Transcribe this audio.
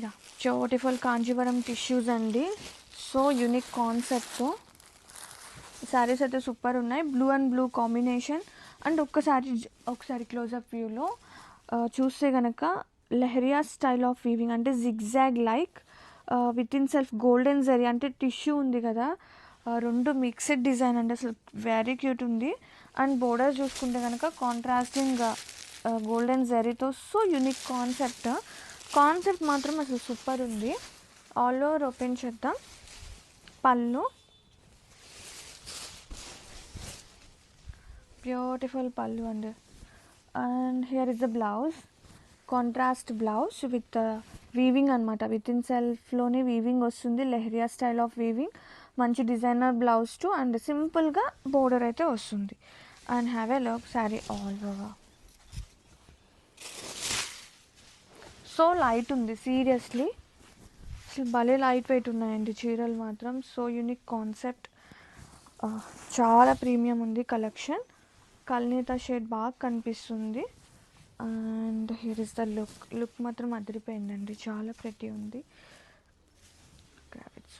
Yeah beautiful Kanjeevaram tissues అండి. So unique కాన్సెప్ట్తో శారీస్ అయితే సూపర్ ఉన్నాయి. Blue and blue combination. And ఒకసారి క్లోజప్ వ్యూలో చూస్తే కనుక లెహరియా స్టైల్ ఆఫ్ వీవింగ్, అంటే zigzag like with in self golden zari, అంటే టిష్యూ ఉంది కదా, రెండు మిక్స్డ్ డిజైన్ అండి. అసలు వెరీ క్యూట్ ఉంది. అండ్ బోర్డర్ చూసుకుంటే కనుక కాంట్రాస్టింగ్ గోల్డెన్ జరీతో. సో యూనిక్ కాన్సెప్ట్ మాత్రం అసలు సూపర్ ఉంది. ఆల్ ఓవర్ ఓపెన్ చేద్దాం. పళ్ళు, బ్యూటిఫుల్ పళ్ళు అండి. And here is the blouse, contrast blouse with weaving అనమాట. విత్ ఇన్ సెల్ఫ్లోనే వీవింగ్ వస్తుంది, లెహరియా స్టైల్ ఆఫ్ వీవింగ్. మంచి డిజైనర్ బ్లౌజ్ టు అండ్ సింపుల్గా బోర్డర్ అయితే వస్తుంది. And have a look sari all over. So light ఉంది, సీరియస్లీ అసలు భలే లైట్ వెయిట్ ఉన్నాయండి చీరలు మాత్రం. సో యూనిక్ కాన్సెప్ట్, చాలా ప్రీమియం ఉంది కలెక్షన్. కల్నేత షేడ్ బాగా కనిపిస్తుంది. And here is the look మాత్రం అదిరిపోయిందండి, చాలా ప్రెటీ ఉంది. Grab it.